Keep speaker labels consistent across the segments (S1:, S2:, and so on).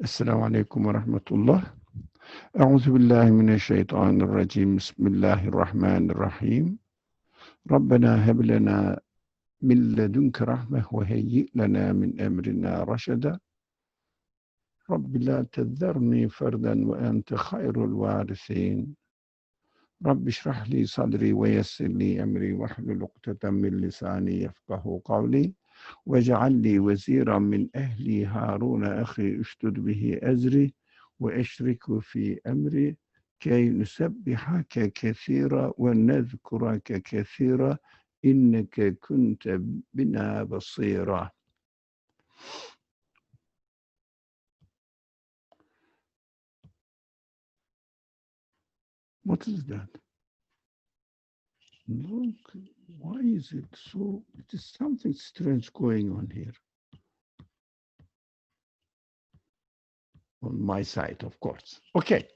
S1: Esselamu Aleyküm ve Rahmetullah. Euzubillahimineşşeytanirracim. Bismillahirrahmanirrahim. Rabbena heb lena min ledunke rahmeh ve heyyi lena min emrina raşeda. Rabbi la tezzerni ferden ve ente hayrul varisin. Rabbi şrah li sadri ve yessir li emri ve hlul ukdeten min lisani yefkahu kavli. Ve cealli veziran min ehli Harun ahi üştüd bihi ezri ve eşriku fi emri key nusebbihake kesira ve nezkurake kesira inneke kunte bina basira. What is that? Look, why is it so? It is something strange going on here. On my side, of course. Okay.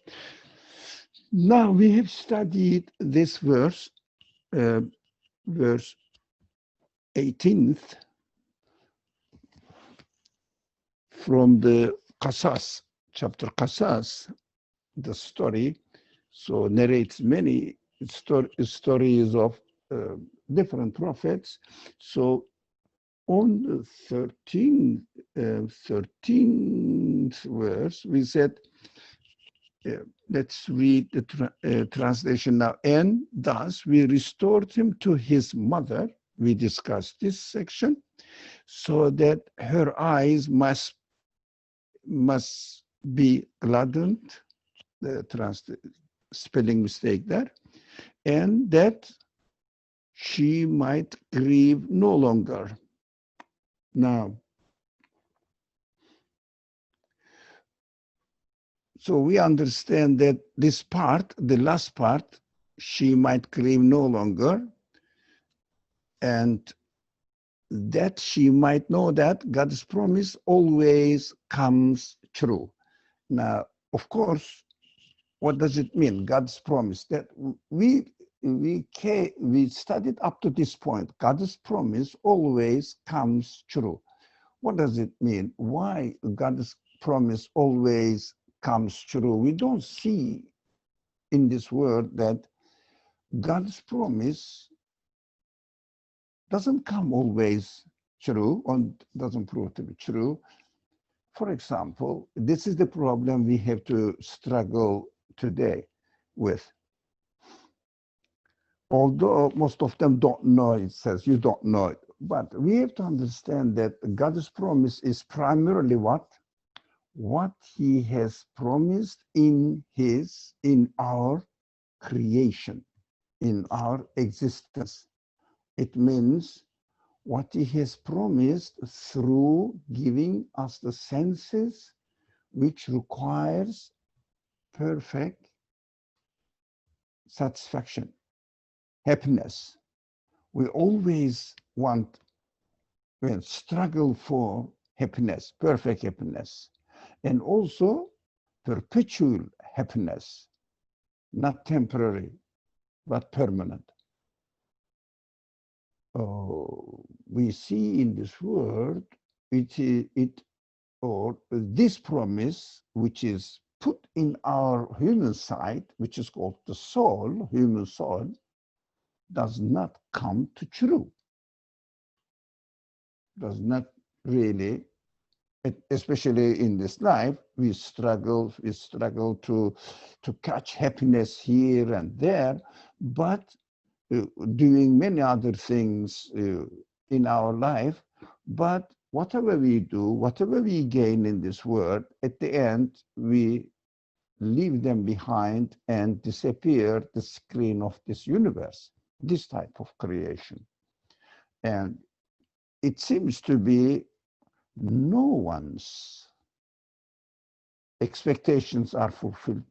S1: Now we have studied this verse, verse 18th from the Qasas, chapter Qasas, the story. So narrates many stories of different prophets. So on the 13th verse, we said, let's read the translation now. And thus we restored him to his mother. We discussed this section, so that her eyes must be gladdened, the spelling mistake there, and that she might grieve no longer. Now, so we understand that this part, the last part, she might grieve no longer, and that she might know that God's promise always comes true. Now, of course, what does it mean, God's promise? That we studied up to this point. God's promise always comes true. What does it mean? Why God's promise always comes true? We don't see in this word that God's promise doesn't come always true or doesn't prove to be true. For example, this is the problem we have to struggle today with. Although most of them don't know, it says you don't know it. But we have to understand that God's promise is primarily what? What he has promised in our creation, in our existence. It means what he has promised through giving us the senses, which requires perfect satisfaction, happiness. We always want, we struggle for happiness, perfect happiness, and also perpetual happiness, not temporary, but permanent. We see in this word, this promise, which is put in our human side, which is called the soul, human soul, does not come to true. Does not really, especially in this life, we struggle to catch happiness here and there, but doing many other things in our life. But whatever we do, whatever we gain in this world, at the end, we leave them behind and disappear the screen of this universe, this type of creation. And it seems to be no one's expectations are fulfilled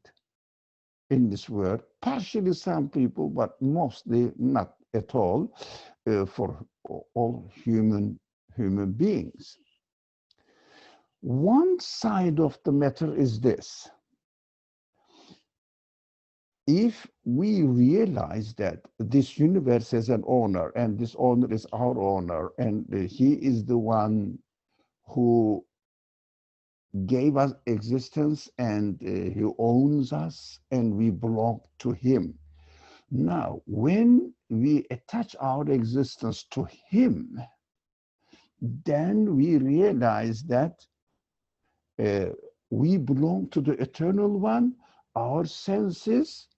S1: in this world. Partially some people, but mostly not at all for all human beings. One side of the matter is this. If we realize that this universe has an owner, and this owner is our owner, and he is the one who gave us existence, and he owns us, and we belong to him. Now, when we attach our existence to him, then we realize that uh, we belong to the eternal one. Our senses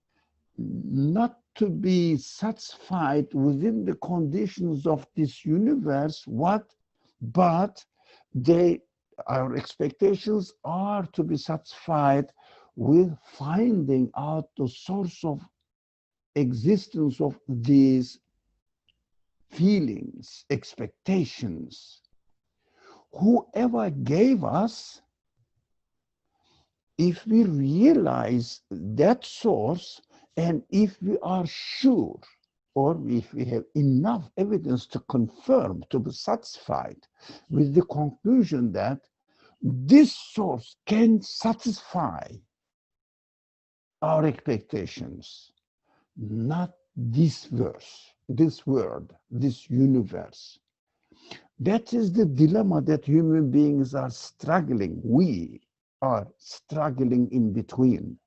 S1: not to be satisfied within the conditions of this universe, but they, our expectations are to be satisfied with finding out the source of existence of these feelings, expectations. Whoever gave us, if we realize that source, and if we are sure, or if we have enough evidence to confirm, to be satisfied with the conclusion that this source can satisfy our expectations, not this verse, this world, this universe. That is the dilemma that human beings are struggling. We are struggling in between.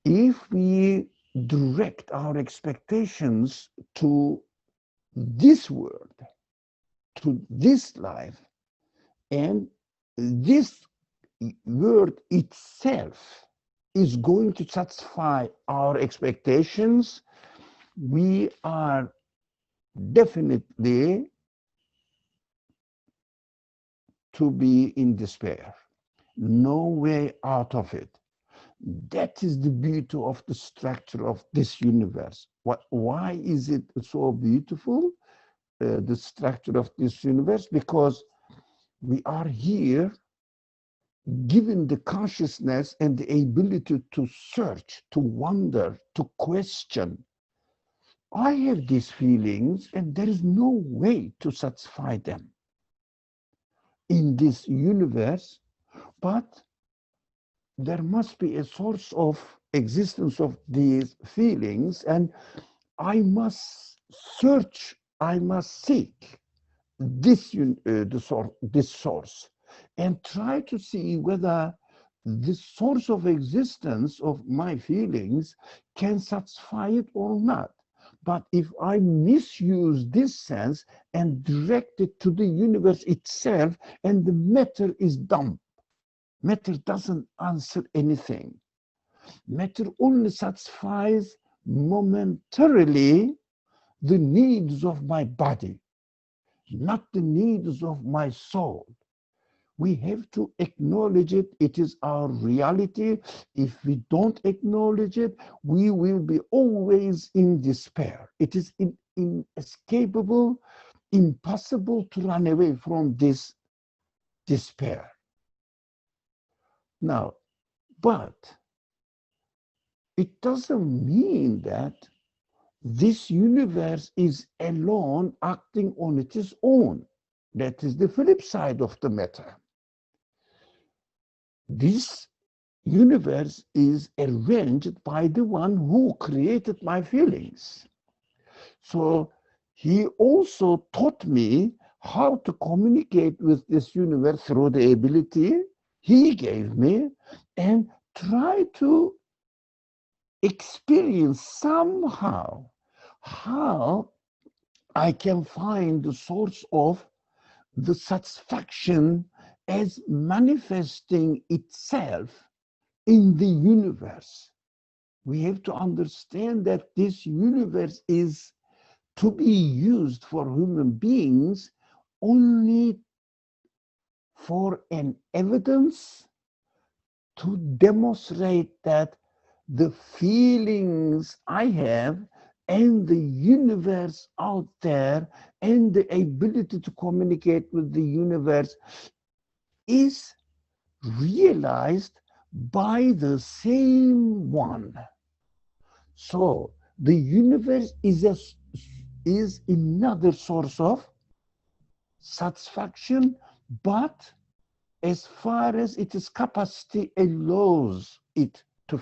S1: If we direct our expectations to this world, to this life, and this world itself is going to satisfy our expectations, we are definitely to be in despair. No way out of it. That is the beauty of the structure of this universe. Why is it so beautiful, the structure of this universe? Because we are here given the consciousness and the ability to search, to wonder, to question. I have these feelings, and there is no way to satisfy them in this universe, but there must be a source of existence of these feelings, and I must search, I must seek this source, and try to see whether the source of existence of my feelings can satisfy it or not. But if I misuse this sense and direct it to the universe itself, and the matter is dumb, matter doesn't answer anything. Matter only satisfies momentarily the needs of my body, not the needs of my soul. We have to acknowledge it. It is our reality. If we don't acknowledge it, we will be always in despair. It is inescapable, impossible to run away from this despair. Now, but it doesn't mean that this universe is alone acting on its own. That is the flip side of the matter. This universe is arranged by the one who created my feelings. So he also taught me how to communicate with this universe through the ability he gave me, and try to experience somehow how I can find the source of the satisfaction as manifesting itself in the universe. We have to understand that this universe is to be used for human beings only for an evidence to demonstrate that the feelings I have and the universe out there and the ability to communicate with the universe is realized by the same one. So the universe is another source of satisfaction, but as far as its capacity allows it to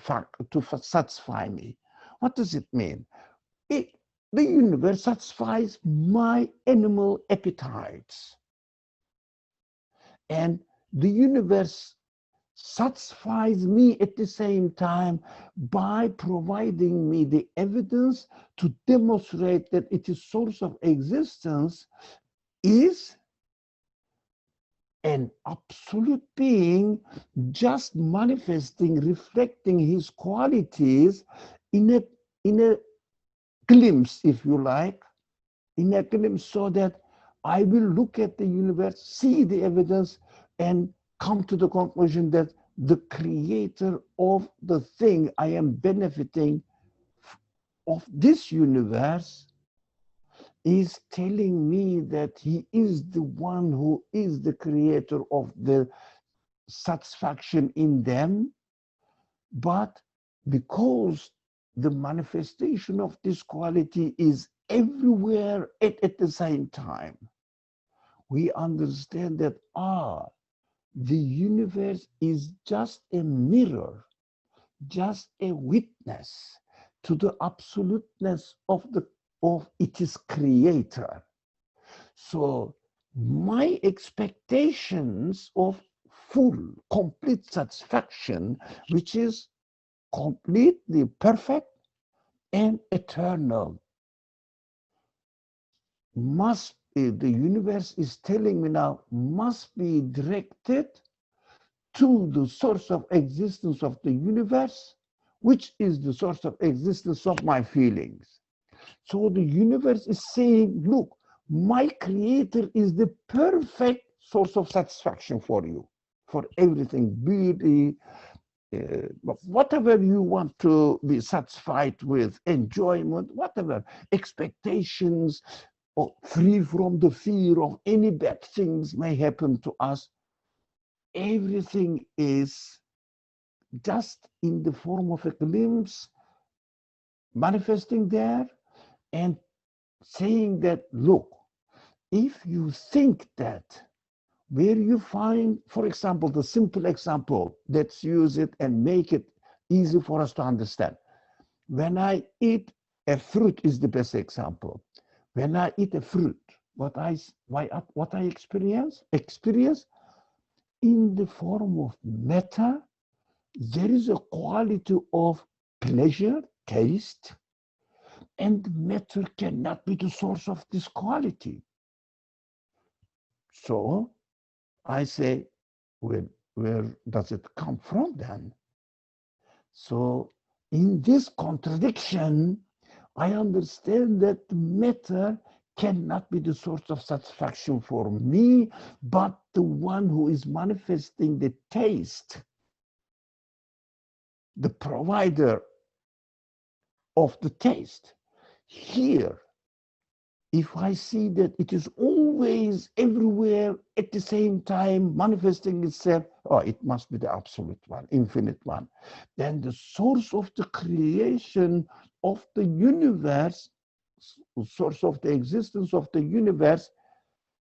S1: satisfy me. What does it mean? The universe satisfies my animal appetites. And the universe satisfies me at the same time by providing me the evidence to demonstrate that its source of existence is an absolute being, just manifesting, reflecting his qualities in a glimpse, if you like, in a glimpse, so that I will look at the universe, see the evidence, and come to the conclusion that the creator of the thing I am benefiting of this universe is telling me that he is the one who is the creator of the satisfaction in them. But because the manifestation of this quality is everywhere at the same time, we understand that the universe is just a mirror, just a witness to the absoluteness of its creator. So my expectations of full, complete satisfaction, which is completely perfect and eternal, the universe is telling me now, must be directed to the source of existence of the universe, which is the source of existence of my feelings. So the universe is saying, look, my creator is the perfect source of satisfaction for you, for everything, beauty, whatever you want to be satisfied with, enjoyment, whatever, expectations, or free from the fear of any bad things may happen to us. Everything is just in the form of a glimpse, manifesting there and saying that, look, if you think that, where you find, for example, the simple example, let's use it and make it easy for us to understand. When I eat a fruit is the best example. When I eat a fruit, what I experience in the form of matter, there is a quality of pleasure, taste, and matter cannot be the source of this quality. So I say, where does it come from then? So in this contradiction, I understand that matter cannot be the source of satisfaction for me, but the one who is manifesting the taste, the provider of the taste. Here, if I see that it is always everywhere at the same time manifesting itself, it must be the absolute one, infinite one. Then the source of the creation of the universe, source of the existence of the universe,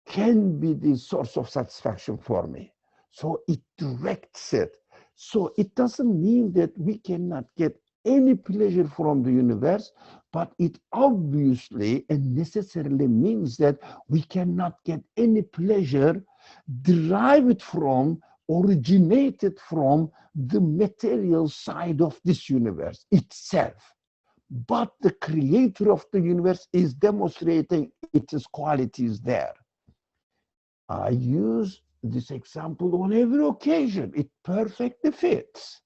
S1: can be the source of satisfaction for me. So it directs it. So it doesn't mean that we cannot get any pleasure from the universe, but it obviously and necessarily means that we cannot get any pleasure derived from, originated from the material side of this universe itself. But the creator of the universe is demonstrating its qualities there. I use this example on every occasion. It perfectly fits.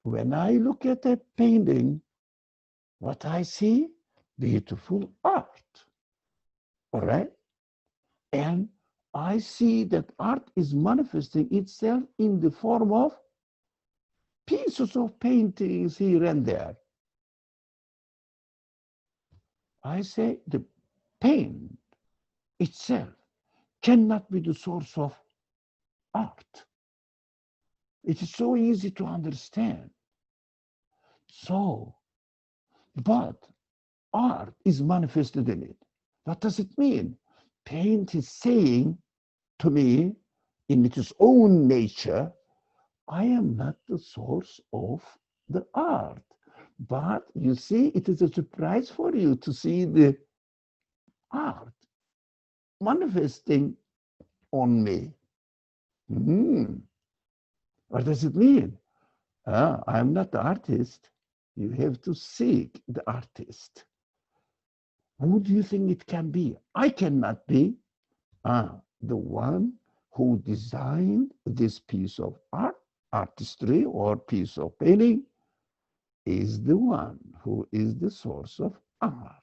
S1: When I look at a painting, what I see, beautiful art, all right? And I see that art is manifesting itself in the form of pieces of paintings here and there. I say the paint itself cannot be the source of art. It is so easy to understand. So, but art is manifested in it. What does it mean? Paint is saying to me, in its own nature, I am not the source of the art. But you see, it is a surprise for you to see the art manifesting on me. Hmm. What does it mean? I'm not the artist. You have to seek the artist. Who do you think it can be? I cannot be the one who designed this piece of art, artistry, or piece of painting is the one who is the source of art.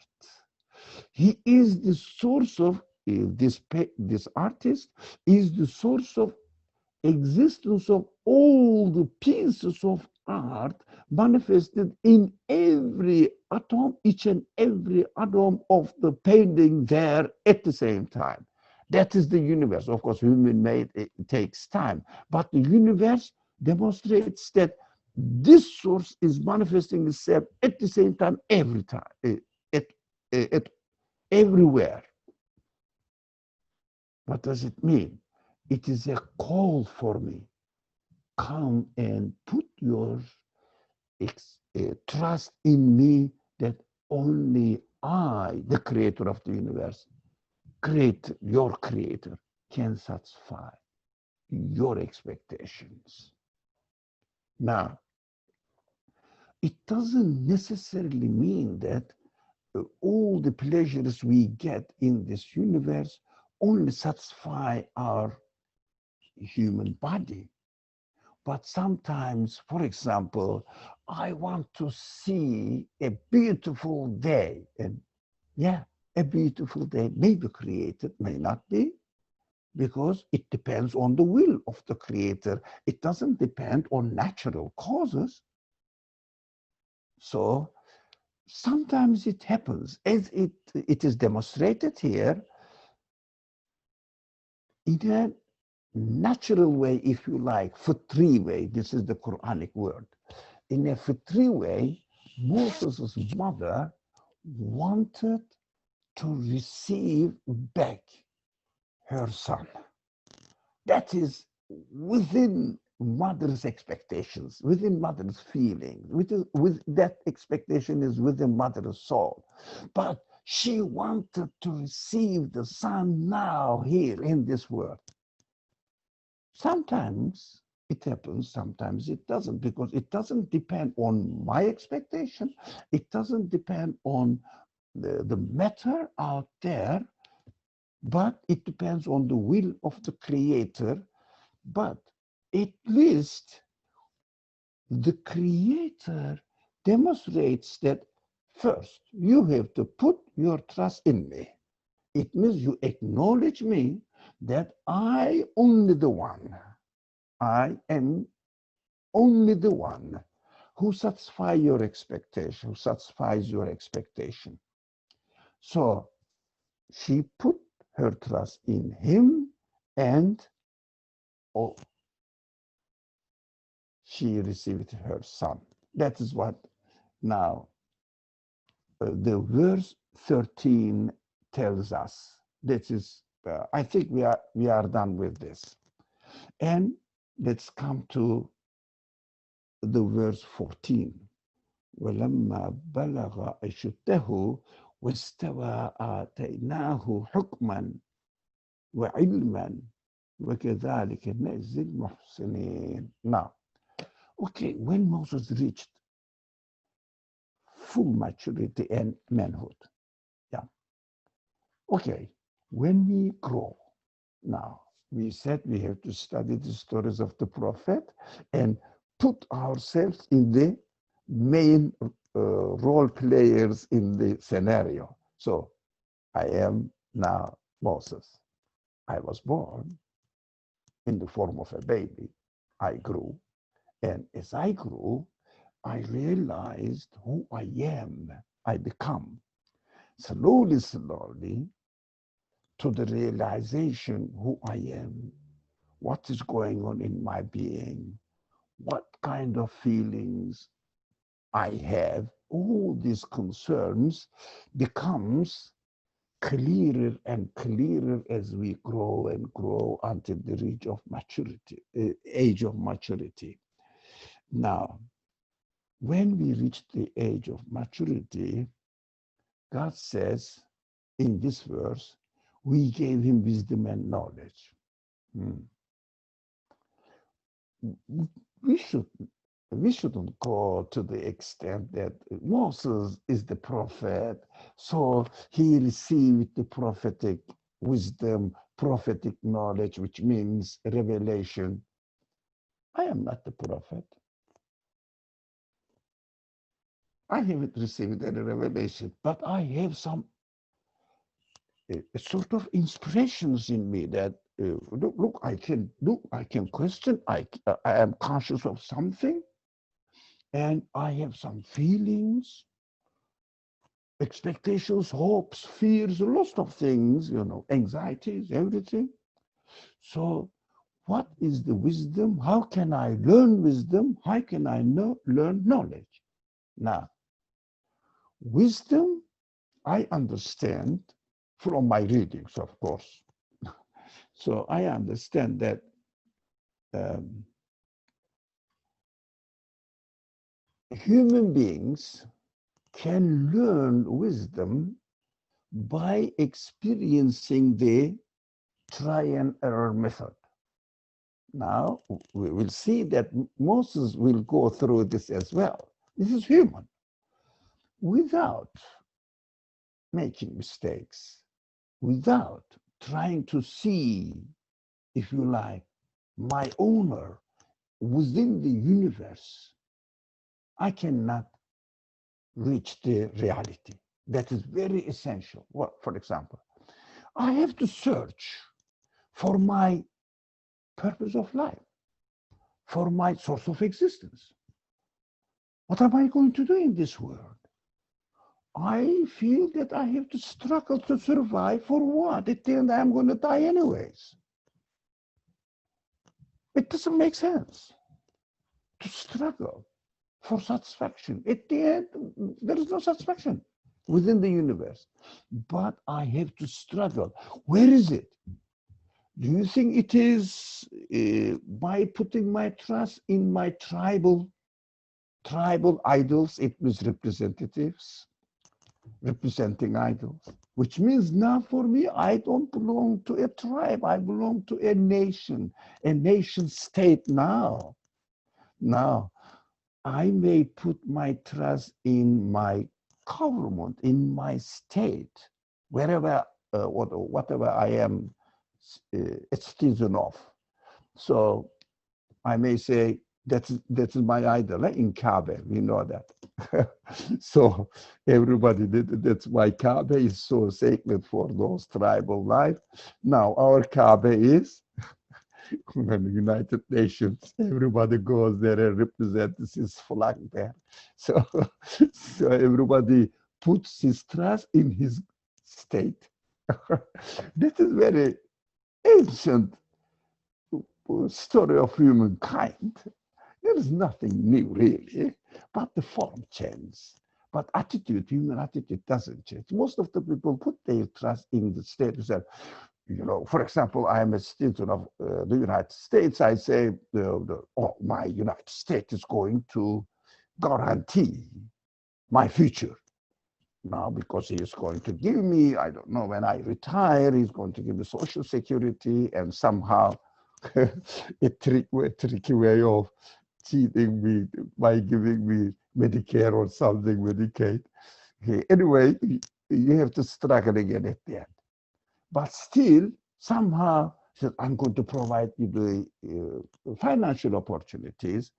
S1: He is the source of this artist is the source of existence of all the pieces of art manifested in every atom, each and every atom of the painting there at the same time. That is the universe. Of course, human made it takes time, but the universe demonstrates that this source is manifesting itself at the same time every time, at everywhere. What does it mean? It is a call for me. Come and put your trust in me that only I, the creator of the universe, your creator, can satisfy your expectations. Now, it doesn't necessarily mean that all the pleasures we get in this universe only satisfy our human body. But sometimes, for example, I want to see a beautiful day. And yeah, a beautiful day may be created, may not be, because it depends on the will of the creator. It doesn't depend on natural causes. So sometimes it happens, as it is demonstrated here, in a natural way, if you like, fitri way. This is the Quranic word. In a fitri way, Moses' mother wanted to receive back her son. That is within mother's expectations, within mother's feelings, with that expectation is within mother's soul. But she wanted to receive the son now here in this world. Sometimes it happens, sometimes it doesn't, because it doesn't depend on my expectation. It doesn't depend on the matter out there, but it depends on the will of the creator. But at least the creator demonstrates that first, you have to put your trust in me. It means you acknowledge me that I only the one. I am only the one who satisfies your expectation, who satisfies your expectation. So she put her trust in him, and oh, she received her son. That is what now the verse 13 tells us. That is, I think we are done with this. And let's come to the verse 14. ولما بلغ أشده واستوى آتيناه حكما وعلما وكذلك نجزي المحسنين. Now, okay, when Moses reached full maturity and manhood, yeah, okay, when we grow, now we said we have to study the stories of the prophet and put ourselves in the main role players in the scenario. So I am now Moses. I was born in the form of a baby. I grew. And as I grew, I realized who I am. I become slowly, slowly to the realization who I am, what is going on in my being, what kind of feelings I have. All these concerns becomes clearer and clearer as we grow and grow until the reach of maturity, age of maturity. Now, when we reach the age of maturity, God says in this verse, we gave him wisdom and knowledge. we should we shouldn't go to the extent that Moses is the prophet, so he received the prophetic wisdom, prophetic knowledge, which means revelation. I am not the prophet. I haven't received any revelation, but I have some sort of inspirations in me that look, I can question. I am conscious of something, and I have some feelings, expectations, hopes, fears, a lot of things, anxieties, everything. So, what is the wisdom? How can I learn wisdom? How can I learn knowledge? Now, wisdom, I understand from my readings, of course. So I understand that human beings can learn wisdom by experiencing the try and error method. Now, we will see that Moses will go through this as well. This is human. Without making mistakes, without trying to see, if you like, my owner within the universe, I cannot reach the reality. That is very essential. Well, for example, I have to search for my purpose of life, for my source of existence. What am I going to do in this world? I feel that I have to struggle to survive. For what? At the end, I'm going to die anyways. It doesn't make sense to struggle for satisfaction. At the end, there is no satisfaction within the universe. But I have to struggle. Where is it? Do you think it is by putting my trust in my tribal idols? It means representatives, representing idols, which means now for me, I don't belong to a tribe. I belong to a nation state now. Now, I may put my trust in my government, in my state, wherever, whatever I am a citizen of. So I may say, that's my idol in Kaaba, we know that. So everybody, that's why Kaaba is so sacred for those tribal life. Now our Kaaba is the United Nations. Everybody goes there and represents his flag there. So, so everybody puts his trust in his state. This is very ancient story of humankind. There is nothing new, really, but the form changes. But attitude, human attitude doesn't change. Most of the people put their trust in the state. For example, I am a citizen of the United States. I say, my United States is going to guarantee my future. Now, because he is going to give me, I don't know, when I retire, he's going to give me Social Security and somehow a tricky way of cheating me by giving me Medicare or something, Medicaid. Okay. Anyway, you have to struggle again at the end. But still, somehow, I'm going to provide you the financial opportunities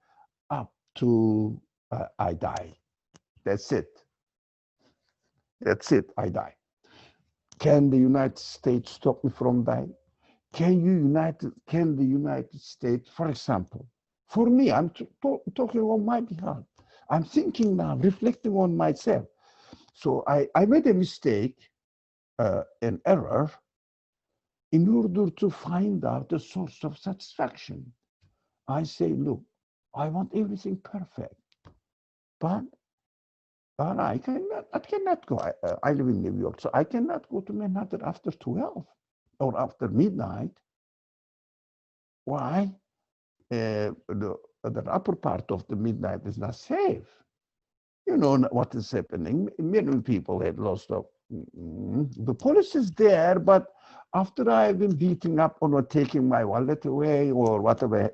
S1: up to I die. That's it. That's it, I die. Can the United States stop me from dying? Can the United States, for example, for me, I'm talking on my behalf. I'm thinking now, reflecting on myself. So I made a mistake, an error, in order to find out the source of satisfaction. I say, look, I want everything perfect, but I cannot go. I live in New York, so I cannot go to Manhattan after 12 or after midnight. Why? The upper part of the midnight is not safe. You know what is happening. Many people had lost. The police is there, but After I have been beaten up or taking my wallet away or whatever,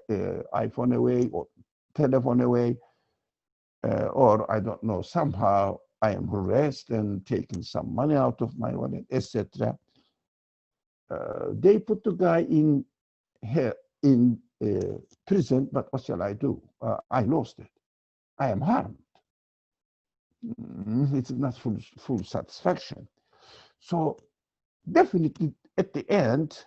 S1: iPhone away or telephone away, or I don't know, somehow I am harassed and taking some money out of my wallet, etc. They put the guy in here in prison, but what shall I do? I lost it. I am harmed. It's not full satisfaction. So definitely at the end,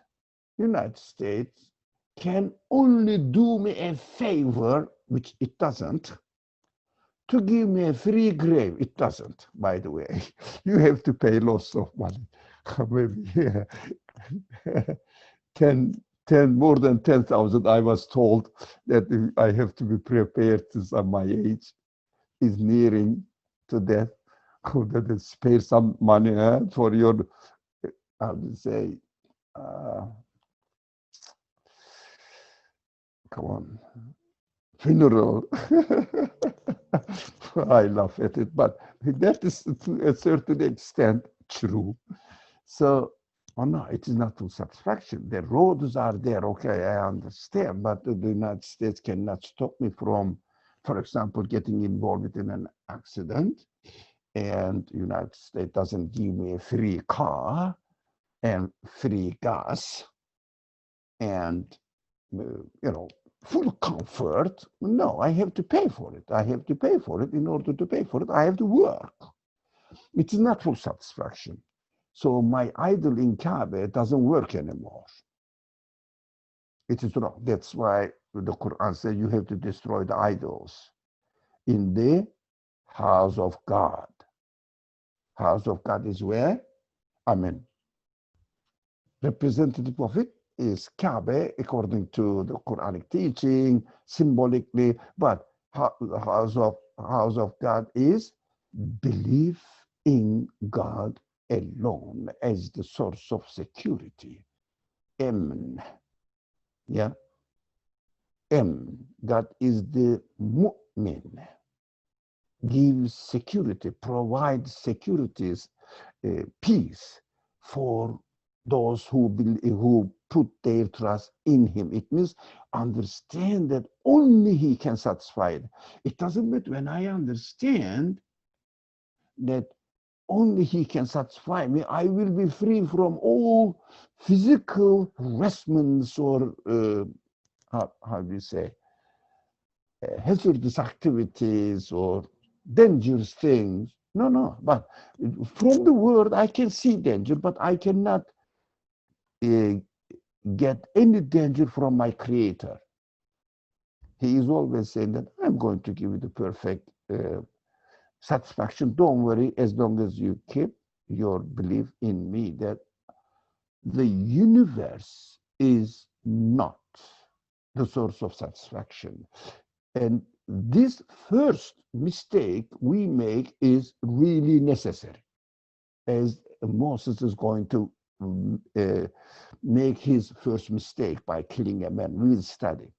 S1: United States can only do me a favor, which it doesn't, to give me a free grave. It doesn't, by the way. You have to pay lots of money. Maybe 10, more than 10,000. I was told that I have to be prepared since my age is nearing to death. That spare some money for your, how to say, come on, funeral. I laugh at it, but that is to a certain extent true. So, oh no, it is not full satisfaction. The roads are there, okay, I understand, but the United States cannot stop me from, for example, getting involved in an accident, and the United States doesn't give me a free car and free gas and, full comfort. No, I have to pay for it. I have to pay for it. In order to pay for it, I have to work. It is not full satisfaction. So my idol in Kaaba doesn't work anymore. It is wrong. That's why the Quran says you have to destroy the idols in the house of God. House of God is where? I mean, representative of it is Kaaba according to the Quranic teaching, symbolically, but the house of God is belief in God alone as the source of security. Amen. Yeah. God is the mu'min. Gives security, provides securities, peace for those who put their trust in him. It means understand that only he can satisfy it. It doesn't matter when I understand that only he can satisfy me, I will be free from all physical harassments or, how do you say, hazardous activities or dangerous things. No, but from the world I can see danger, but I cannot get any danger from my creator. He is always saying that I'm going to give you the perfect satisfaction. Don't worry, as long as you keep your belief in me that the universe is not the source of satisfaction. And this first mistake we make is really necessary, as Moses is going to make his first mistake by killing a man. We will study.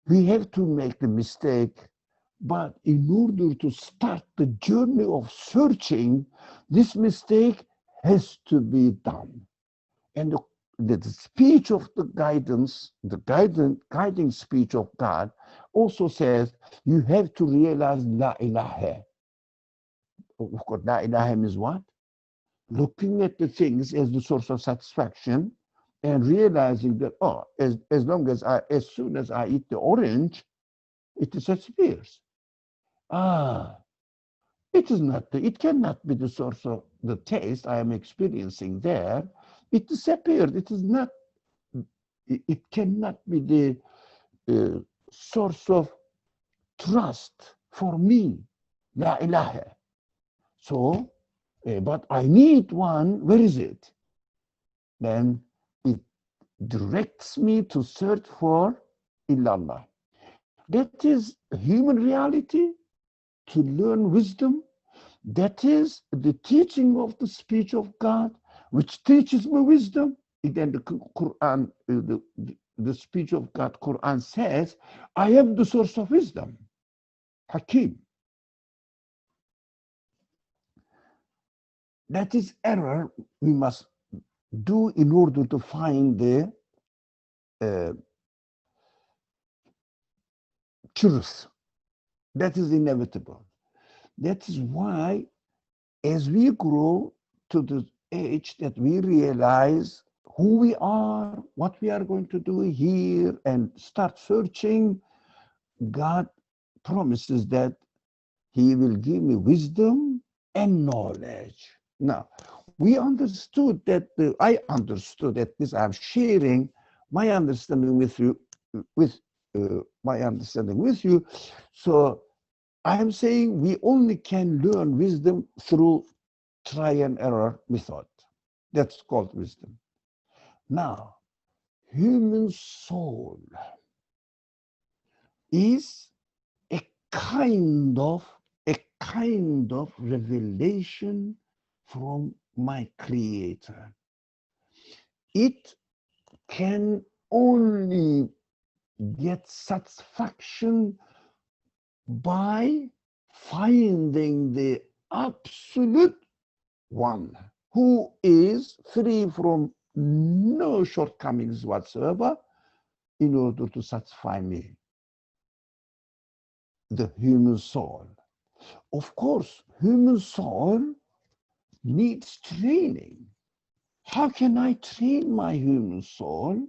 S1: We have to make the mistake, but in order to start the journey of searching, this mistake has to be done. And the speech of the guidance, guiding speech of God also says you have to realize La ilaha. Of course, La ilaha means what? Looking at the things as the source of satisfaction and realizing that, as soon as I eat the orange, it disappears. It cannot be the source of the taste I am experiencing there. It disappeared. It cannot be the source of trust for me. La ilaha. So, but I need one. Where is it? Then it directs me to search for illallah. That is human reality, to learn wisdom. That is the teaching of the speech of God, which teaches me wisdom. Then the Quran, the speech of God, Quran says, I am the source of wisdom. Hakim. That is error we must do in order to find the uh, truth. That is inevitable. That is why, as we grow to the age that we realize who we are, what we are going to do here, and start searching, God promises that He will give me wisdom and knowledge. Now, we understood that, I understood that this, I'm sharing my understanding with you, with my understanding with you. So I'm saying we only can learn wisdom through try and error method. That's called wisdom. Now, human soul is a a kind of revelation from my creator. It can only get satisfaction by finding the absolute one who is free from no shortcomings whatsoever in order to satisfy me, the human soul. Of course, human soul needs training. How can I train my human soul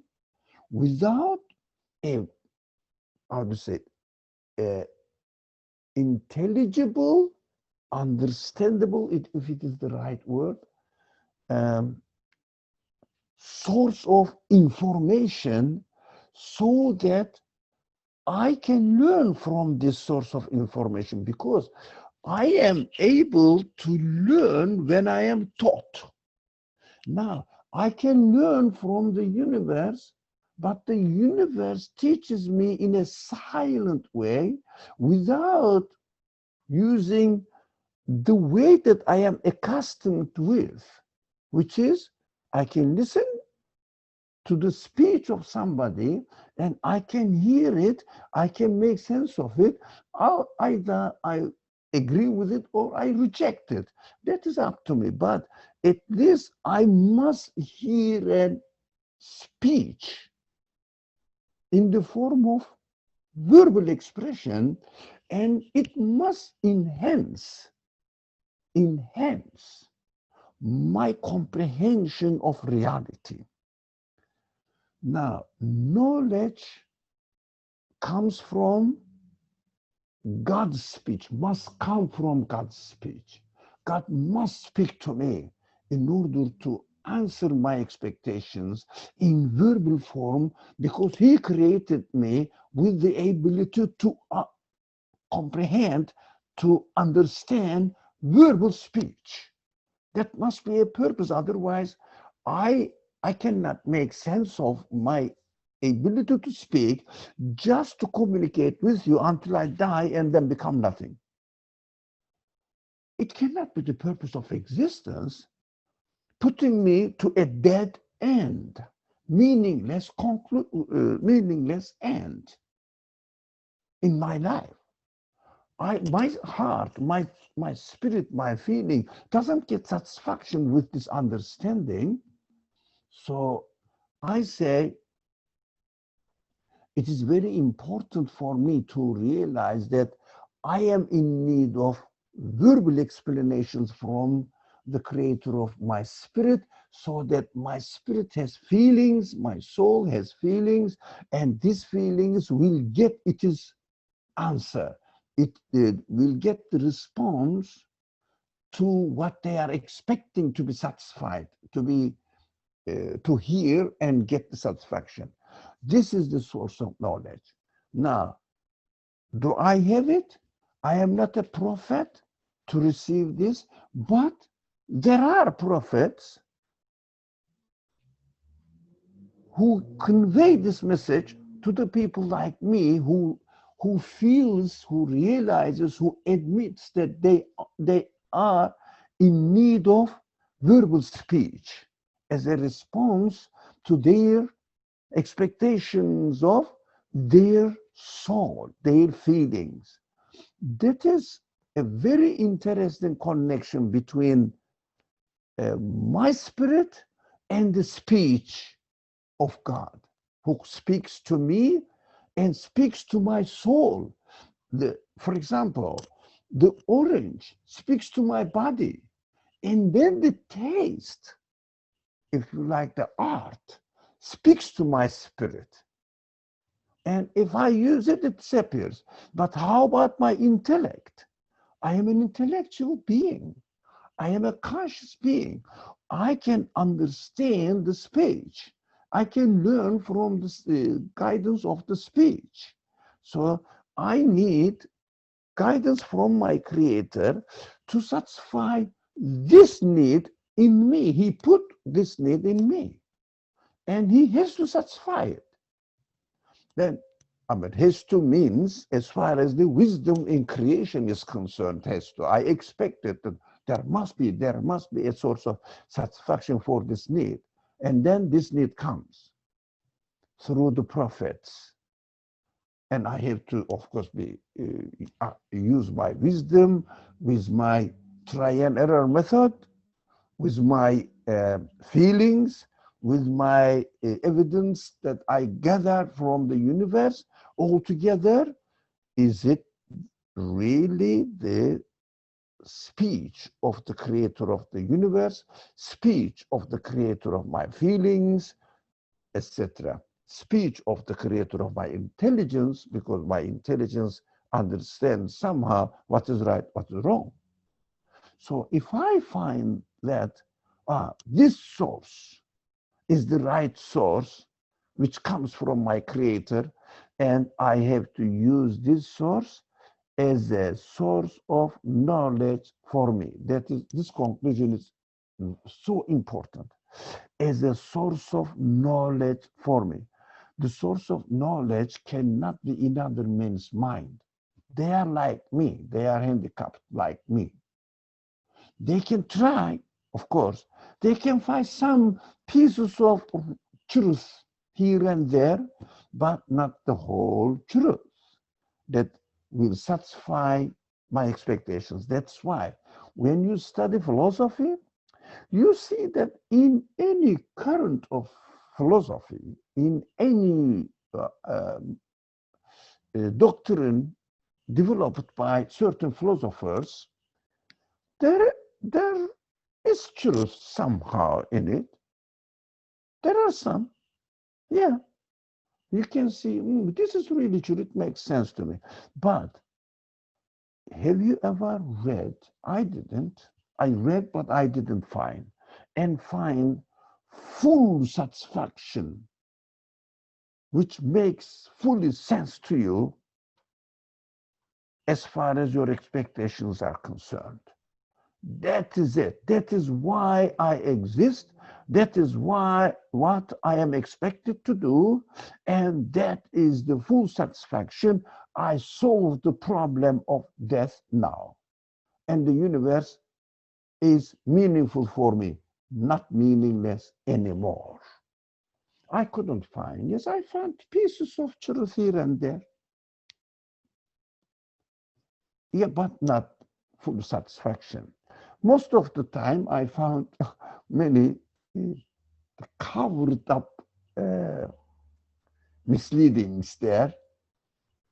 S1: without a, how to say, a intelligible, understandable, if it is the right word, um, source of information, so that I can learn from this source of information, because I am able to learn when I am taught. Now, I can learn from the universe, but the universe teaches me in a silent way without using the way that I am accustomed with, which is I can listen to the speech of somebody and I can hear it, I can make sense of it. Either I agree with it or I reject it. That is up to me. But at least I must hear a speech in the form of verbal expression, and it must enhance my comprehension of reality. Now, knowledge comes from God's speech, must come from God's speech. God must speak to me in order to answer my expectations in verbal form, because He created me with the ability to comprehend, to understand verbal speech. That must be a purpose. Otherwise, I cannot make sense of my ability to speak just to communicate with you until I die and then become nothing. It cannot be the purpose of existence, putting me to a dead end, meaningless meaningless end in my life. My heart, my spirit, my feeling doesn't get satisfaction with this understanding. So I say it is very important for me to realize that I am in need of verbal explanations from the creator of my spirit, so that my spirit has feelings, my soul has feelings, and these feelings will get its answer. It will get the response to what they are expecting to be satisfied, to hear and get the satisfaction. This is the source of knowledge. Now, do I have it? I am not a prophet to receive this, but there are prophets who convey this message to the people like me, who feels, who realizes, who admits that they are in need of verbal speech as a response to their expectations of their soul, their feelings. That is a very interesting connection between my spirit and the speech of God, who speaks to me and speaks to my soul. For example, the orange speaks to my body, and then the taste, if you like, the art, speaks to my spirit. And if I use it, it disappears. But how about my intellect? I am an intellectual being. I am a conscious being. I can understand the speech. I can learn from the guidance of the speech. So I need guidance from my Creator to satisfy this need in me. He put this need in me, and He has to satisfy it. Then, has to means, as far as the wisdom in creation is concerned, has to. I expected that there must be a source of satisfaction for this need. And then this need comes through the prophets. And I have to, of course, use my wisdom with my try and error method, with my feelings, with my evidence that I gathered from the universe. Altogether, is it really the speech of the creator of the universe, speech of the creator of my feelings, etc., speech of the creator of my intelligence, because my intelligence understands somehow what is right, what is wrong. So if I find that this source is the right source, which comes from my creator, and I have to use this source as a source of knowledge for me. That is, this conclusion is so important. As a source of knowledge for me. The source of knowledge cannot be in other men's mind. They are like me. They are handicapped like me. They can try, of course. They can find some pieces of truth here and there, but not the whole truth that will satisfy my expectations. That's why when you study philosophy, you see that in any current of philosophy, in any doctrine developed by certain philosophers, there is truth somehow in it. There are some, yeah. You can see, this is really true, it makes sense to me. But have you ever read? I didn't. I read, but I didn't find. And find full satisfaction, which makes fully sense to you as far as your expectations are concerned. That is it. That is why I exist. That is why what I am expected to do. And that is the full satisfaction. I solved the problem of death now. And the universe is meaningful for me, not meaningless anymore. I couldn't find. Yes, I found pieces of truth here and there. Yeah, but not full satisfaction. Most of the time, I found many covered up misleadings there.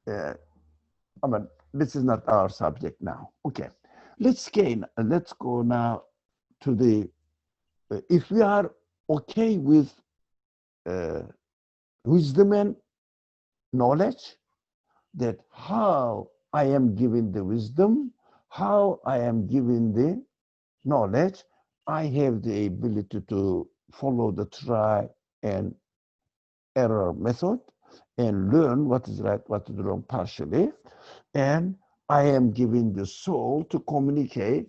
S1: This is not our subject now. Okay, let's go now to the, if we are okay with wisdom and knowledge, that how I am given the wisdom, how I am given the knowledge, I have the ability to follow the try and error method and learn what is right, what is wrong partially. And I am given the soul to communicate,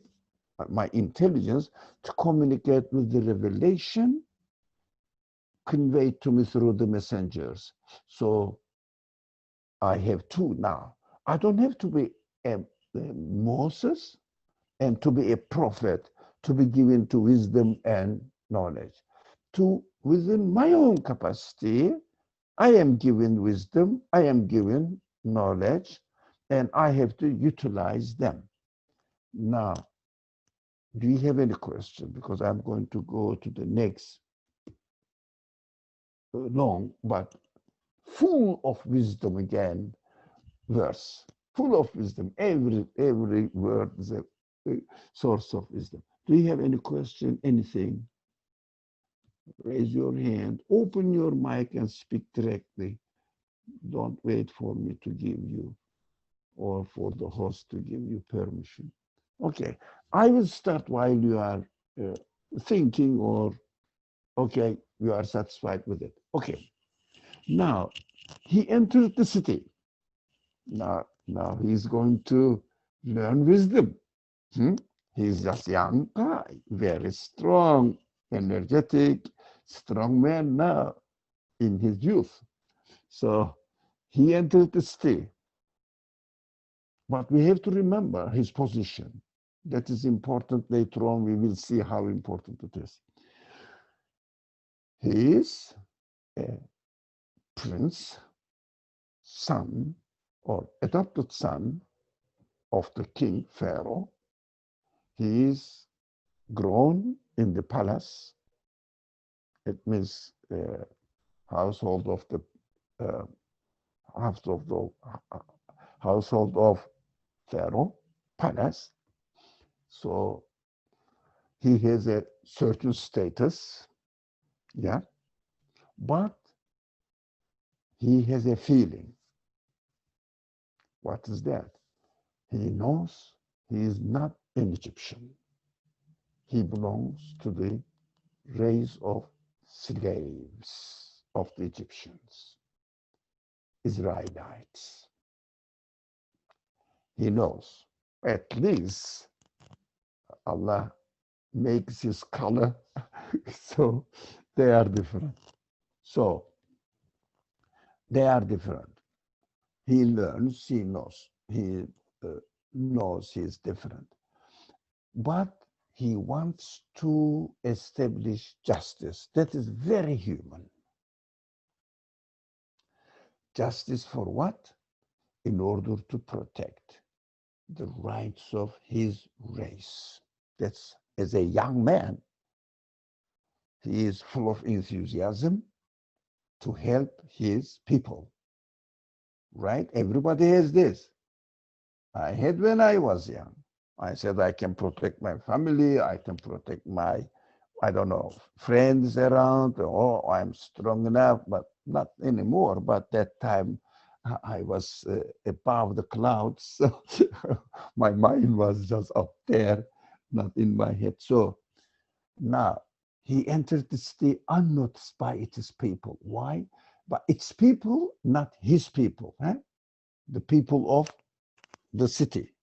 S1: my intelligence to communicate with the revelation conveyed to me through the messengers. So I have two now. I don't have to be a Moses and to be a prophet, to be given to wisdom and knowledge. To within my own capacity, I am given wisdom, I am given knowledge, and I have to utilize them. Now, do you have any question? Because I'm going to go to the next long, but full of wisdom again, verse, full of wisdom. Every word is a source of wisdom. Do you have any question, anything? Raise your hand, open your mic and speak directly. Don't wait for me to give you or for the host to give you permission. Okay, I will start while you are uh, thinking, or okay, you are satisfied with it. Okay, now he entered the city. Now he's going to learn wisdom. Hmm? He's just young guy, very strong, energetic, strong man now in his youth. So he entered the city. But we have to remember his position. That is important. Later on, we will see how important it is. He is a prince, son, or adopted son of the king Pharaoh. He is grown in the palace. It means household of the uh, household of Pharaoh, palace. So he has a certain status, yeah, but he has a feeling. What is that? He knows he is not an Egyptian. He belongs to the race of slaves of the Egyptians, Israelites. He knows. At least Allah makes his color so they are different. So they are different. He learns, he knows, he knows he's different. But he wants to establish justice. That is very human. Justice for what? In order to protect the rights of his race. That's, as a young man, he is full of enthusiasm to help his people. Right? Everybody has this. I had when I was young. I said I can protect my family, I can protect my, I don't know, friends around. Oh, I'm strong enough, but not anymore. But that time I was above the clouds. So my mind was just up there, not in my head. So now he entered the city unnoticed by its people. Why? But its people, not his people. Huh? The people of the city,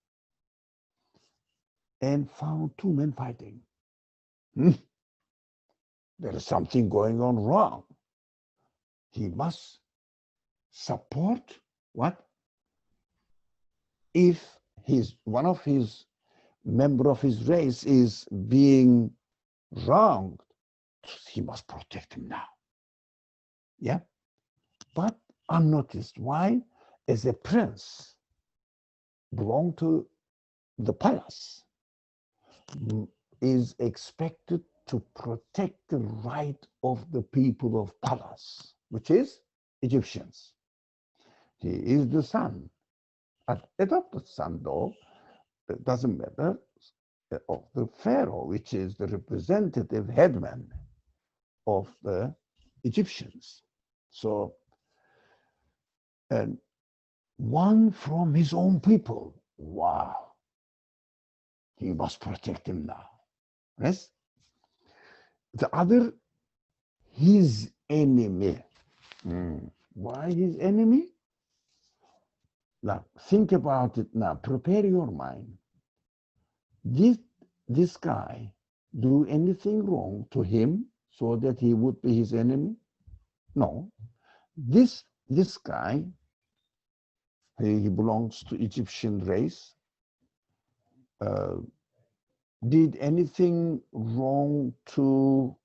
S1: and found two men fighting. There is something going on wrong. He must support what? If one of his member of his race is being wronged, he must protect him now. Yeah, but unnoticed. Why? As a prince, belong to the palace, is expected to protect the right of the people of palace, which is Egyptians. He is the son, an adopted son though, it doesn't matter, of the Pharaoh, which is the representative headman of the Egyptians. So, and one from his own people, wow, he must protect him now. Yes? The other, his enemy. Why his enemy? Now, think about it now. Prepare your mind. Did this guy do anything wrong to him so that he would be his enemy? No. This guy, he belongs to Egyptian race, did anything wrong to,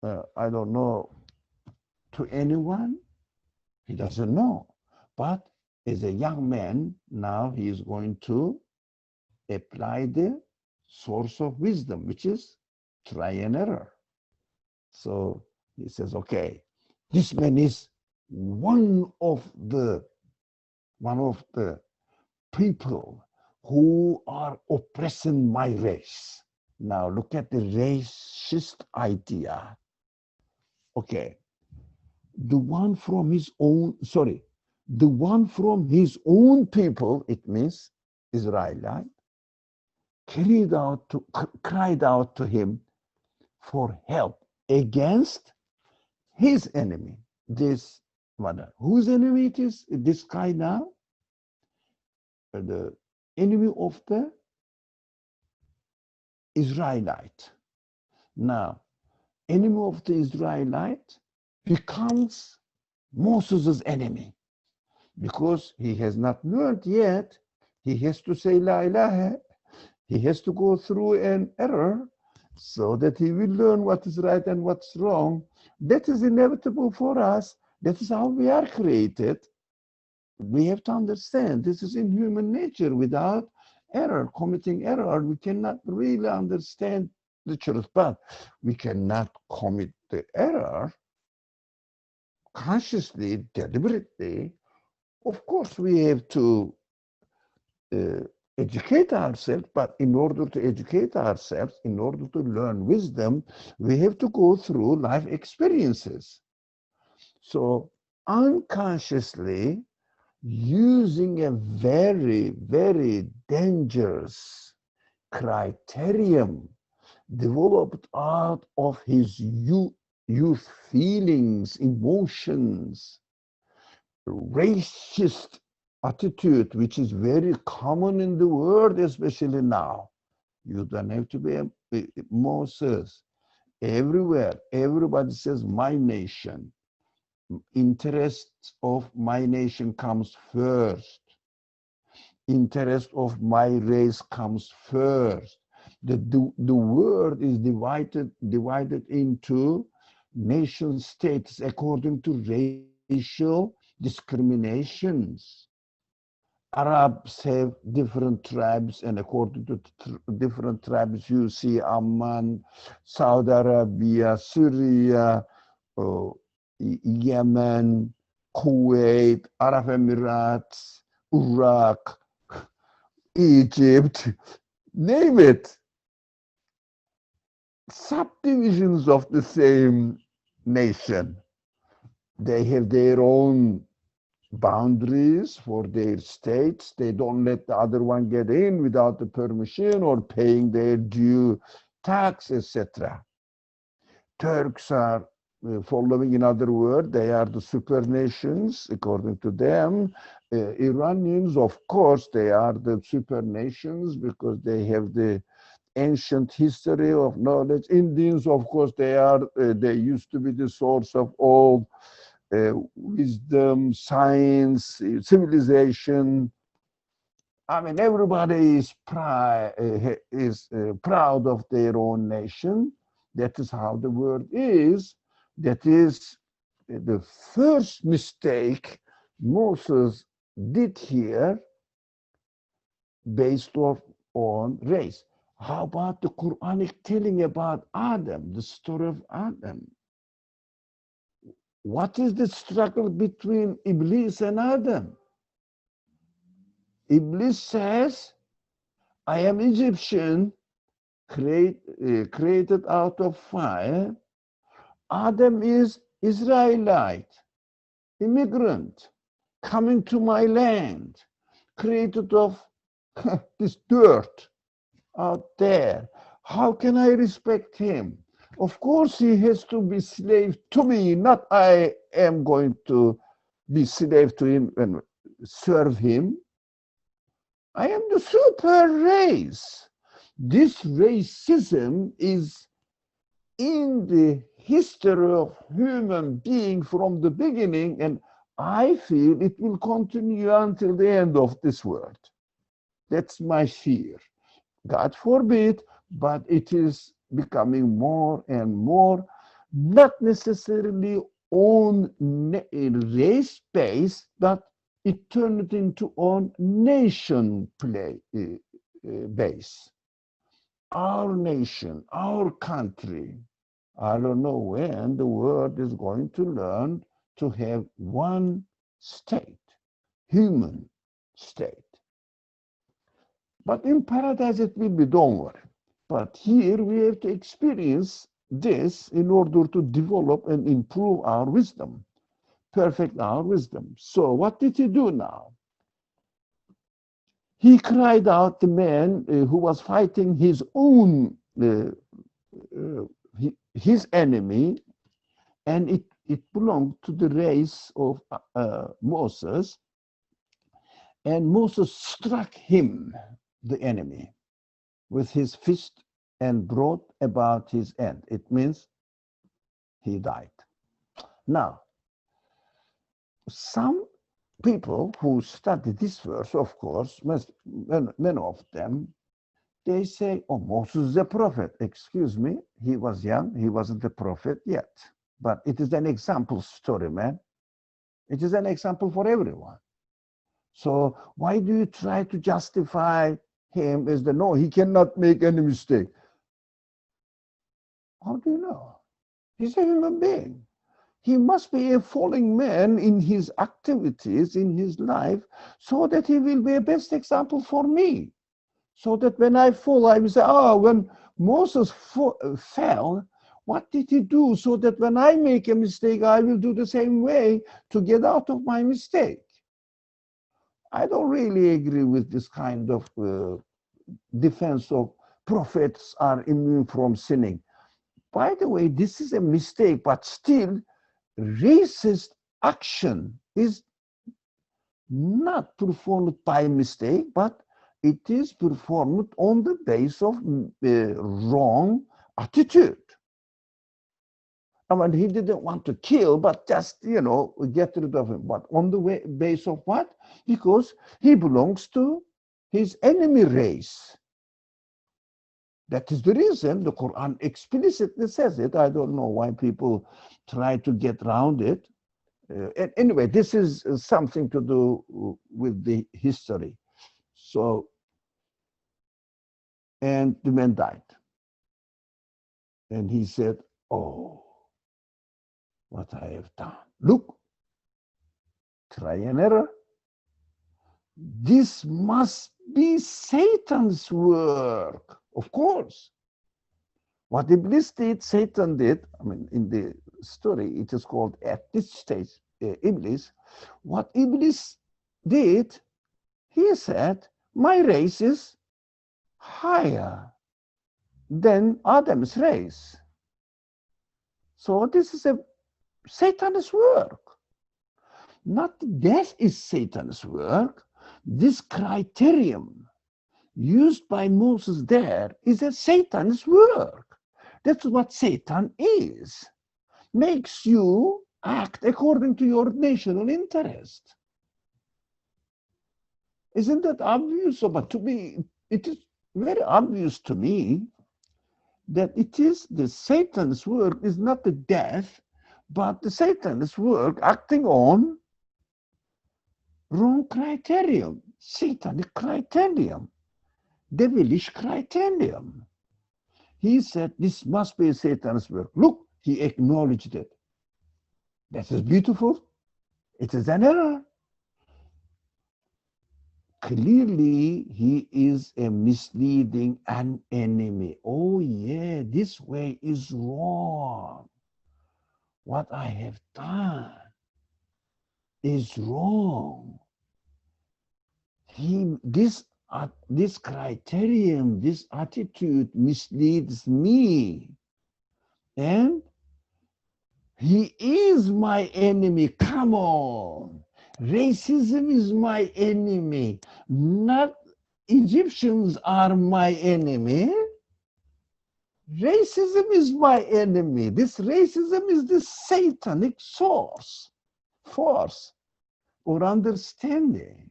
S1: I don't know, to anyone? He doesn't know. But as a young man, now he is going to apply the source of wisdom, which is try and error. So he says, okay, This man is one of the people who are oppressing my race. Now look at the racist idea. Okay. The one from his own people, it means Israelite, cried out to him for help against his enemy. This one, whose enemy it is? This guy now, the enemy of the Israelite. Now, enemy of the Israelite becomes Moses' enemy because he has not learned yet. He has to say La ilaha. He has to go through an error so that he will learn what is right and what's wrong. That is inevitable for us. That is how we are created. We have to understand this is in human nature. Without error, committing error, we cannot really understand the truth. But we cannot commit the error consciously, deliberately. Of course, we have to educate ourselves, but in order to educate ourselves, in order to learn wisdom, we have to go through life experiences. So unconsciously, using a very, very dangerous criterion developed out of his youth feelings, emotions, racist attitude, which is very common in the world, especially now. You don't have to be Moses. Everywhere, everybody says my nation. Interests of my nation comes first. Interest of my race comes first. The world is divided into nation states according to racial discriminations. Arabs have different tribes, and according to different tribes, you see Amman, Saudi Arabia, Syria, Yemen, Kuwait, Arab Emirates, Iraq, Egypt, name it. Subdivisions of the same nation. They have their own boundaries for their states. They don't let the other one get in without the permission or paying their due tax, etc. Turks are following, in other words, they are the super nations according to them. Iranians, of course, they are the super nations because they have the ancient history of knowledge. Indians, of course, they used to be the source of all wisdom, science, civilization. I mean, everybody is proud of their own nation. That is how the world is. That is the first mistake Moses did here based on race. How about the Quranic telling about Adam, the story of Adam? What is the struggle between Iblis and Adam? Iblis says, I am Egyptian, created out of fire. Adam is Israelite, immigrant, coming to my land, created of this dirt out there. How can I respect him? Of course, he has to be slave to me, not I am going to be slave to him and serve him. I am the super race. This racism is in the history of human being from the beginning, and I feel it will continue until the end of this world. That's my fear. God forbid, but it is becoming more and more, not necessarily on race base, but it turned into on nation base. Our nation, our country, I don't know when the world is going to learn to have one state, human state. But in paradise it will be, don't worry. But here we have to experience this in order to develop and improve our wisdom, perfect our wisdom. So what did he do now? He cried out, the man who was fighting his own, his enemy, and it belonged to the race of Moses. And Moses struck him, the enemy, with his fist and brought about his end. It means he died. Now, some people who study this verse, of course, many of them, they say, oh, Moses is a prophet. Excuse me, he was young, he wasn't a prophet yet. But it is an example story, man. It is an example for everyone. So why do you try to justify him as no, he cannot make any mistake? How do you know? He's a human being. He must be a falling man in his activities, in his life, so that he will be a best example for me. So that when I fall, I will say, oh, when Moses fell, what did he do? So that when I make a mistake, I will do the same way to get out of my mistake. I don't really agree with this kind of defense of prophets are immune from sinning. By the way, this is a mistake, but still, racist action is not performed by mistake, but it is performed on the basis of wrong attitude. I mean, he didn't want to kill, but just, get rid of him. But on the basis of what? Because he belongs to his enemy race. That is the reason the Quran explicitly says it. I don't know why people try to get around it. And anyway, this is something to do with the history. So, and the man died. And he said, oh, what I have done. Look, try and error. This must be Satan's work, of course. What Iblis did, Satan did, I mean, in the story, it is called at this stage, Iblis. What Iblis did, he said, my race is higher than Adam's race. So this is a Satan's work. Not death is Satan's work. This criterion used by Moses there is a Satan's work. That's what Satan is. Makes you act according to your national interest. Isn't that obvious? But to me, it is very obvious to me that it is the Satan's work is not the death, but the Satan's work acting on wrong criterion, satanic criterion, devilish criterion. He said, this must be Satan's work. Look, he acknowledged it. That is beautiful. It is an error. Clearly, he is a misleading an enemy. Oh yeah, this way is wrong. What I have done is wrong. This criterion, this attitude misleads me. And he is my enemy. Come on. Racism is my enemy. Not Egyptians are my enemy. Racism is my enemy. This racism is the satanic force or understanding.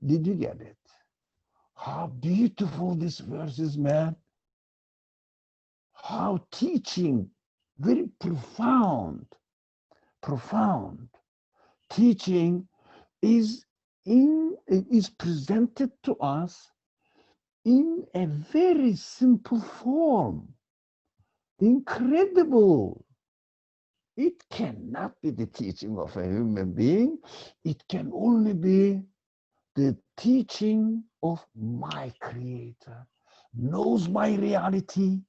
S1: Did you get it? How beautiful this verse is, man. How teaching, very profound teaching is presented to us in a very simple form. incredible. It cannot be the teaching of a human being. It can only be the teaching of my Creator, knows my reality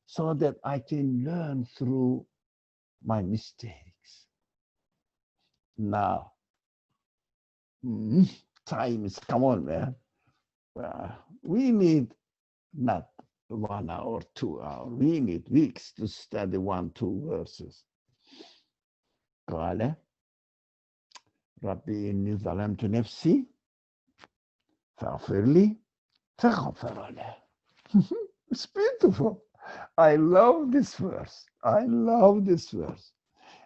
S1: so that I can learn through my mistakes. Now, time is, come on, man. We need not 1 hour, 2 hours. We need weeks to study 1, 2 verses. قال ربي إني ظلمت نفسي فاغفر لي فغفر له. It's beautiful. I love this verse. I love this verse.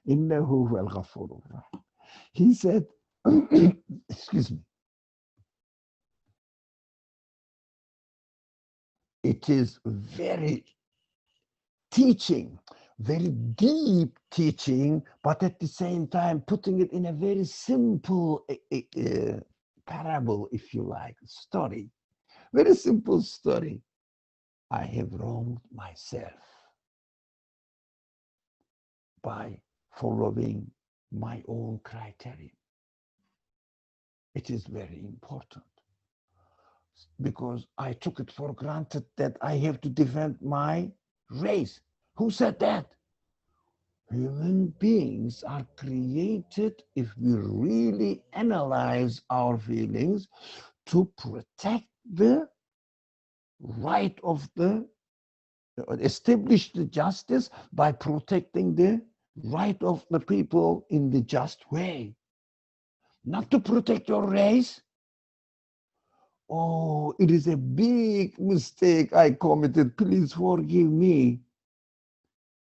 S1: إنه هو الغفور الرحيم. He said, excuse me, it is very teaching, very deep teaching, but at the same time putting it in a very simple parable, if you like, story. Very simple story. I have wronged myself by following my own criteria. It is very important because I took it for granted that I have to defend my race. Who said that? Human beings are created, if we really analyze our feelings, to protect the right of the, establish the justice by protecting the right of the people in the just way. Not to protect your race. Oh, it is a big mistake I committed. Please forgive me.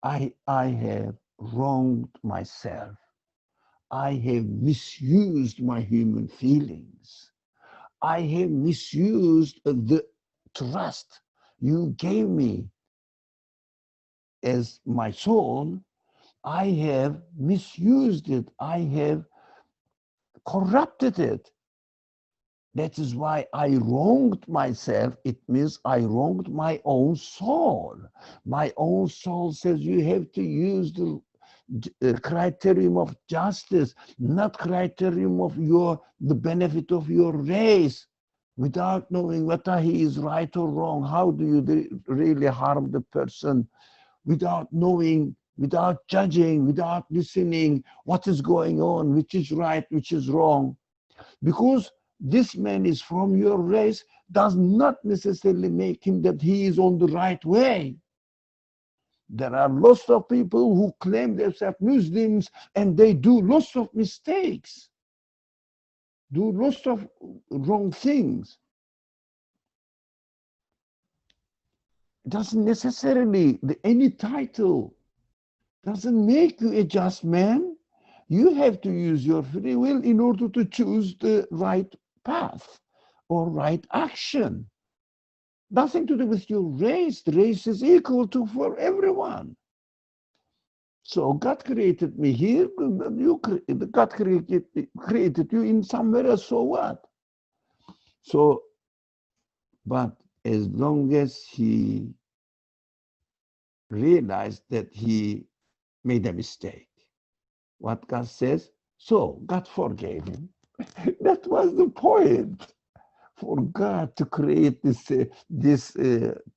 S1: I have wronged myself. I have misused my human feelings. I have misused the trust you gave me as my soul. I have misused it. I have corrupted it. That is why I wronged myself. It means I wronged my own soul. My own soul says you have to use the criterion of justice, not criterion of the benefit of your race. Without knowing whether he is right or wrong, how do you really harm the person? Without knowing, without judging, without listening, what is going on, which is right, which is wrong. Because this man is from your race does not necessarily make him that he is on the right way. There are lots of people who claim themselves Muslims and they do lots of mistakes, do lots of wrong things. It doesn't necessarily, any title doesn't make you a just man. You have to use your free will in order to choose the right path or right action. Nothing to do with your race. The race is equal to for everyone. So God created me here. God created you in somewhere else. So what? So, but as long as he realized that he made a mistake, what God says, so God forgave him. That was the point. For God to create this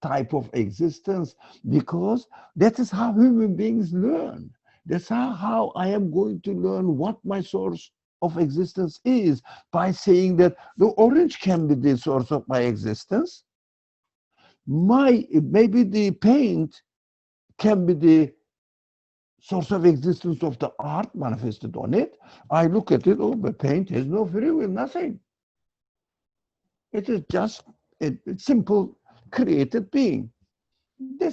S1: type of existence, because that is how human beings learn. That's how I am going to learn what my source of existence is, by saying that the orange can be the source of my existence. Maybe the paint can be the source of existence of the art manifested on it. I look at it, oh, the paint has no free will, nothing. It is just a simple created being. He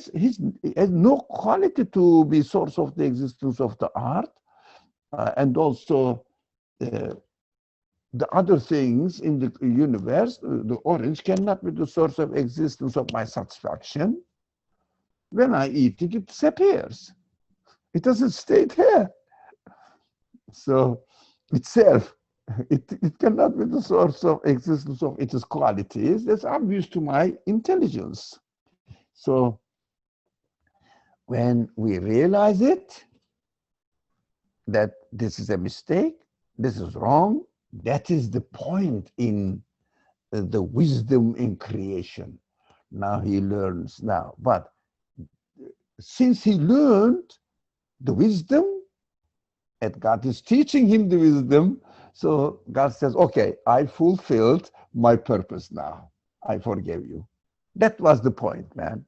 S1: has no quality to be source of the existence of the art, and also the other things in the universe. The orange cannot be the source of existence of my satisfaction. When I eat it, it disappears. It doesn't stay there. So itself, it cannot be the source of existence of its qualities. That's obvious to my intelligence. So When we realize it, that this is a mistake, this is wrong, that is the point in the wisdom in creation. Now he learns now. But since he learned the wisdom, and God is teaching him the wisdom, so God says, okay, I fulfilled my purpose now. I forgive you. That was the point, man.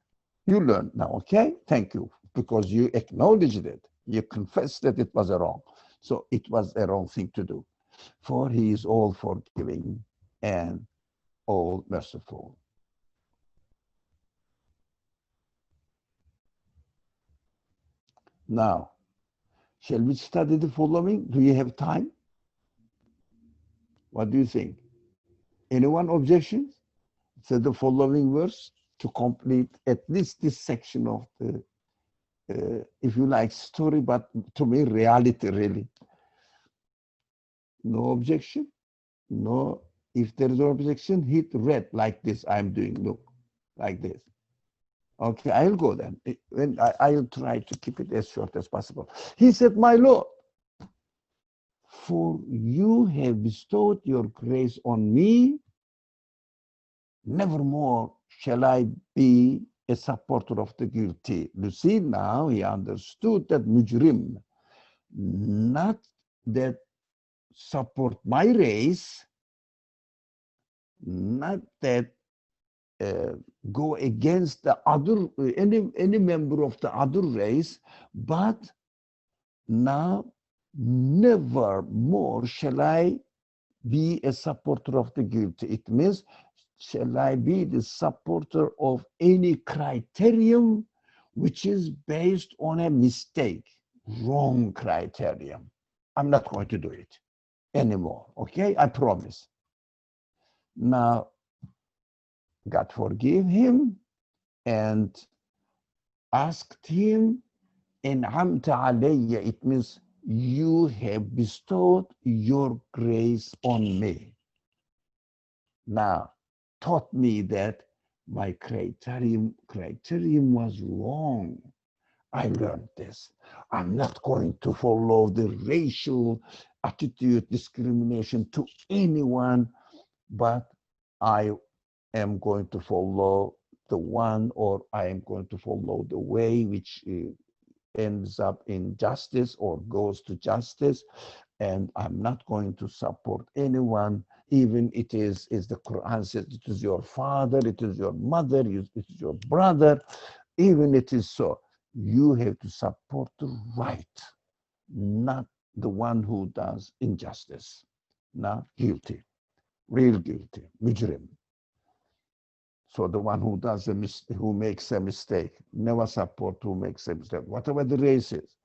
S1: You learned now, okay? Thank you. Because you acknowledged it. You confessed that it was a wrong. So it was a wrong thing to do. For he is all forgiving and all merciful. Now, shall we study the following? Do you have time? What do you think? Anyone objections to the following verse to complete at least this section of the, if you like, story, but to me, reality, really. No objection? No. If there is no objection, hit red like this. I'm doing, look, like this. Okay, I'll go then. I'll try to keep it as short as possible. He said, my Lord, for you have bestowed your grace on me, nevermore shall I be a supporter of the guilty. You see, now he understood that mujrim, not that support my race, not that go against the other, any member of the other race, but now never more shall I be a supporter of the guilty. It means, shall I be the supporter of any criterion which is based on a mistake, wrong criterion. I'm not going to do it anymore, okay? I promise. Now, God forgave him and asked him, En'amta alayya, it means you have bestowed your grace on me. Now, taught me that my criterion was wrong. I learned this. I'm not going to follow the racial attitude discrimination to anyone, but I am going to follow the one, or I am going to follow the way which ends up in justice or goes to justice. And I'm not going to support anyone, even it is the Quran says, it is your father, it is your mother, it is your brother, even it is so. You have to support the right, not the one who does injustice, not guilty, real guilty, mujrim. So the one who does who makes a mistake, never support who makes a mistake, whatever the race is,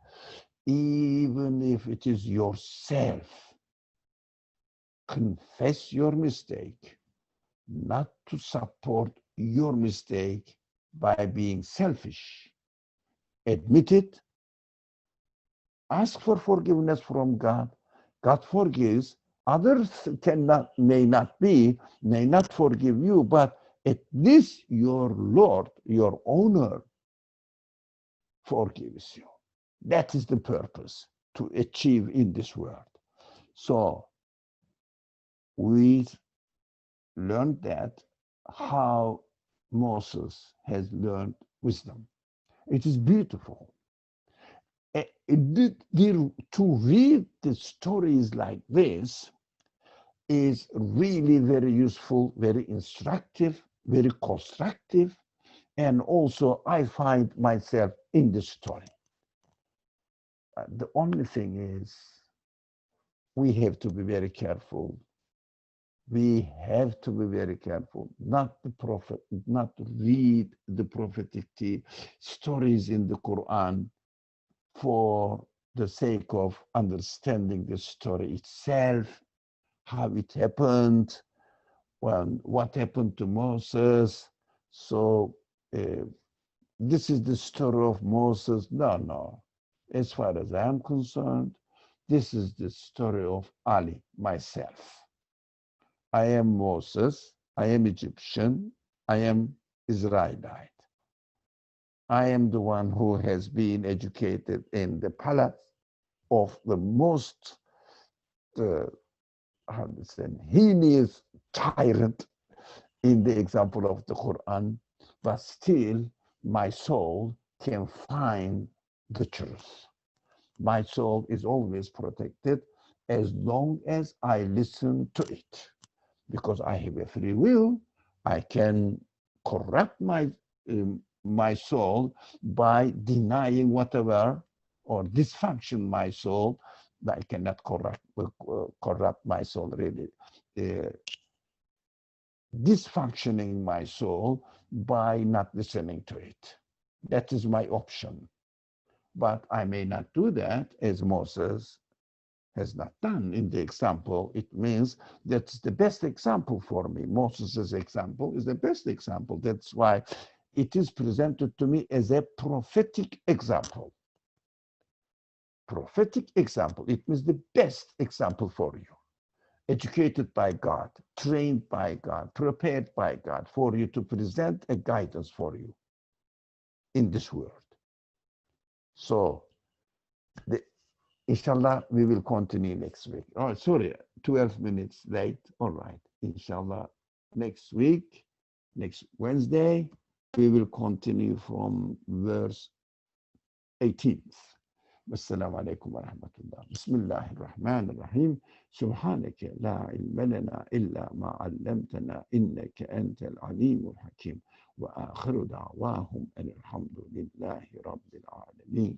S1: even if it is yourself. Confess your mistake, not to support your mistake by being selfish. Admit it, ask for forgiveness from God. God forgives. Others may not forgive you, but at least your Lord, your owner, forgives you. That is the purpose to achieve in this world. So we learned that how Moses has learned wisdom. It is beautiful. To read the stories like this is really very useful, very instructive, very constructive, and also I find myself in the story. The only thing is we have to be very careful. We have to be very careful not to read the prophetic stories in the Quran for the sake of understanding the story itself, how it happened, what happened to Moses. So this is the story of Moses. No. As far as I am concerned, this is the story of Ali, myself. I am Moses, I am Egyptian, I am Israelite. I am the one who has been educated in the palace of the most, uh, how to say, heinous tyrant in the example of the Quran, but still my soul can find the truth. My soul is always protected as long as I listen to it. Because I have a free will, I can corrupt my soul by denying whatever or dysfunction my soul. I cannot corrupt my soul really. Uh, Dysfunctioning my soul by not listening to it. That is my option. But I may not do that as Moses has not done in the example. It means that's the best example for me. Moses' example is the best example. That's why it is presented to me as a prophetic example. Prophetic example. It means the best example for you. Educated by God, trained by God, prepared by God for you to present a guidance for you in this world. So, inshallah, we will continue next week. Oh, sorry, 12 minutes late. All right. Inshallah, next week, next Wednesday, we will continue from verse 18th. والسلام عليكم ورحمة الله. بسم الله الرحمن الرحيم. سبحانك لا علم لنا إلا ما علمتنا إنك أنت العليم الحكيم. وآخر دعواهم أن الحمد لله رب العالمين.